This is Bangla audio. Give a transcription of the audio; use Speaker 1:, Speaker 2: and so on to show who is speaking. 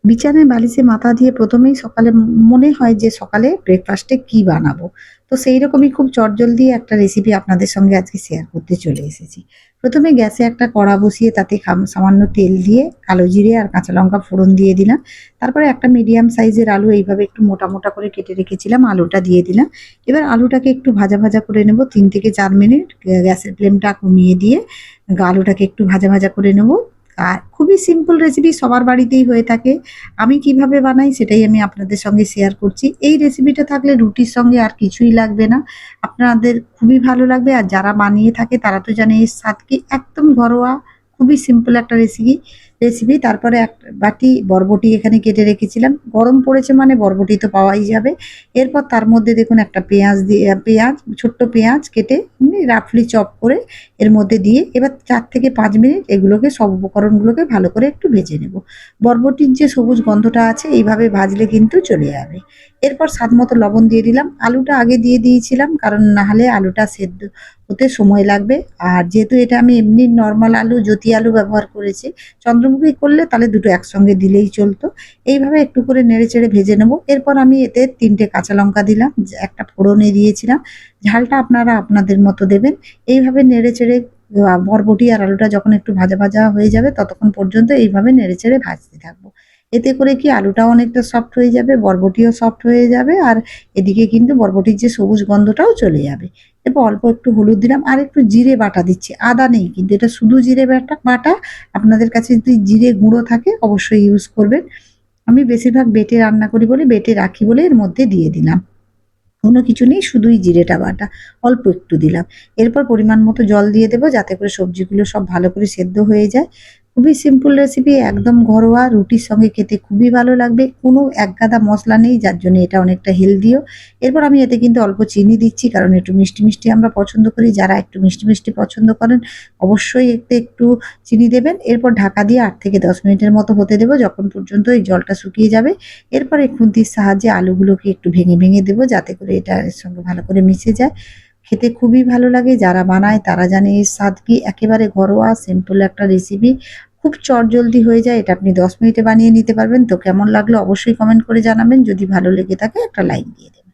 Speaker 1: বিছানায় বালিশে মাথা দিয়ে ১ম এই সকালে মনে হয় যে সকালে ব্রেকফাস্টে কি বানাবো? তো সেইরকমই খুব চটজলদি একটা রেসিপি আপনাদের সঙ্গে আজকে শেয়ার করতে চলে এসেছি। ১ম এ গ্যাসে একটা কড়া বসিয়ে তাতে সামান্য তেল দিয়ে কালো জিরে আর কাঁচা লঙ্কা ফোড়ন দিয়ে দিলাম। তারপরে একটা মিডিয়াম সাইজের আলু এইভাবে একটু মোটা, মোটা করে কেটে রেখেছিলাম, আলুটা দিয়ে দিলাম। এবার আলুটাকে একটু ভাজা, ভাজা করে নেব ৩ থেকে ৪ মিনিট। গ্যাসের ফ্লেমটা কমিয়ে দিয়ে আলুটাকে একটু ভাজা, ভাজা করে নেব। আর খুবই সিম্পল রেসিপি, সবার বাড়িতেই হয়ে থাকে। আমি কিভাবে বানাই সেটাই আমি আপনাদের সঙ্গে শেয়ার করছি। এই রেসিপিটা থাকলে রুটির সঙ্গে আর কিছুই লাগবে না। আপনাদের খুবই ভালো লাগবে। আর যারা বানিয়ে থাকে তারা তো জানে এর স্বাদ কি, একদম ঘরোয়া, খুবই সিম্পল একটা রেসিপি। তারপরে এক বাটি বরবটি এখানে কেটে রেখেছিলাম। গরম পড়েছে মানে বরবটি তো পাওয়াই যাবে। এরপর তার মধ্যে দেখুন একটা ছোট্ট পেঁয়াজ কেটে এমনি রাফলি চপ করে এর মধ্যে দিয়ে এবার ৪ থেকে ৫ মিনিট এগুলোকে, সব উপকরণগুলোকে ভালো করে একটু ভেজে নেব। বরবটির যে সবুজ গন্ধটা আছে এইভাবে ভাজলে কিন্তু চলে যাবে। এরপর স্বাদমতো লবণ দিয়ে দিলাম। আলুটা আগে দিয়ে দিয়েছিলাম, কারণ না হলে আলুটা সেদ্ধ হতে সময় লাগবে। আর যেহেতু এটা আমি এমনি নরমাল আলু, জ্যোতি আলু ব্যবহার করেছি, চন্দ্রমুখী করলে তাহলে দুটো একসঙ্গে দিলেই চলতো। এইভাবে একটু করে নেড়েচেড়ে ভেজে নেব। এরপর আমি এতে ৩ টে কাঁচা লঙ্কা দিলাম, একটা ফোড়নে দিয়েছিলাম। ঝালটা আপনারা আপনাদের মতো দেবেন। এইভাবে নেড়েচেড়ে বরবটি আর আলুটা যখন একটু ভাজা, ভাজা হয়ে যাবে ততক্ষণ পর্যন্ত এইভাবে নেড়েচেড়ে ভাজতে থাকবো। এতে করে কি আলুটাও অনেকটা সফট হয়ে যাবে, বরবটিও সফট হয়ে যাবে, আর এদিকে কিন্তু বরবটির যে সবুজ গন্ধটাও চলে যাবে। এরপর অল্প একটু হলুদ দিলাম আর একটু জিরে বাটা দিচ্ছি। আদা নেই কিন্তু, এটা শুধু জিরে বাটা। আপনাদের কাছে যদি জিরে গুঁড়ো থাকে অবশ্যই ইউজ করবেন। আমি বেশিরভাগ বেটে রান্না করি বলে, বেটে রাখি বলে এর মধ্যে দিয়ে দিলাম। কোনো কিছু নেই, শুধুই জিরেটা বাটা। অল্প একটু দিলাম। এরপর পরিমাণ মতো জল দিয়ে দেবো যাতে করে সবজিগুলো সব ভালো করে সেদ্ধ হয়ে যায়। খুবই সিম্পল রেসিপি, একদম ঘরোয়া, রুটির সঙ্গে খেতে খুবই ভালো লাগবে। কোনো একগাদা মসলা নেই, যার জন্য এটা অনেকটা হেলদিও। এরপর আমি এতে কিন্তু অল্প চিনি দিচ্ছি, কারণ একটু মিষ্টি, মিষ্টি আমরা পছন্দ করি। যারা একটু মিষ্টি, মিষ্টি পছন্দ করেন অবশ্যই এতে একটু চিনি দেবেন। এরপর ঢাকা দিয়ে ৮ থেকে ১০ মিনিটের মতো হতে দেবো, যখন পর্যন্ত এই জলটা শুকিয়ে যাবে। এরপরে খুন্তির সাহায্যে আলুগুলোকে একটু ভেঙে, ভেঙে দেবো যাতে করে এটা এর সঙ্গে ভালো করে মিশে যায়। খেতে খুবই ভালো লাগে। যারা বানায় তারা জানে এর স্বাদ কি। একেবারে ঘরোয়া সিম্পল একটা রেসিপি। খুব চটজলদি হয়ে যায়। এটা আপনি ১০ মিনিটে বানিয়ে নিতে পারবেন। তো কেমন লাগলো অবশ্যই কমেন্ট করে জানাবেন। যদি ভালো লেগে থাকে একটা লাইক দিয়ে দেবেন।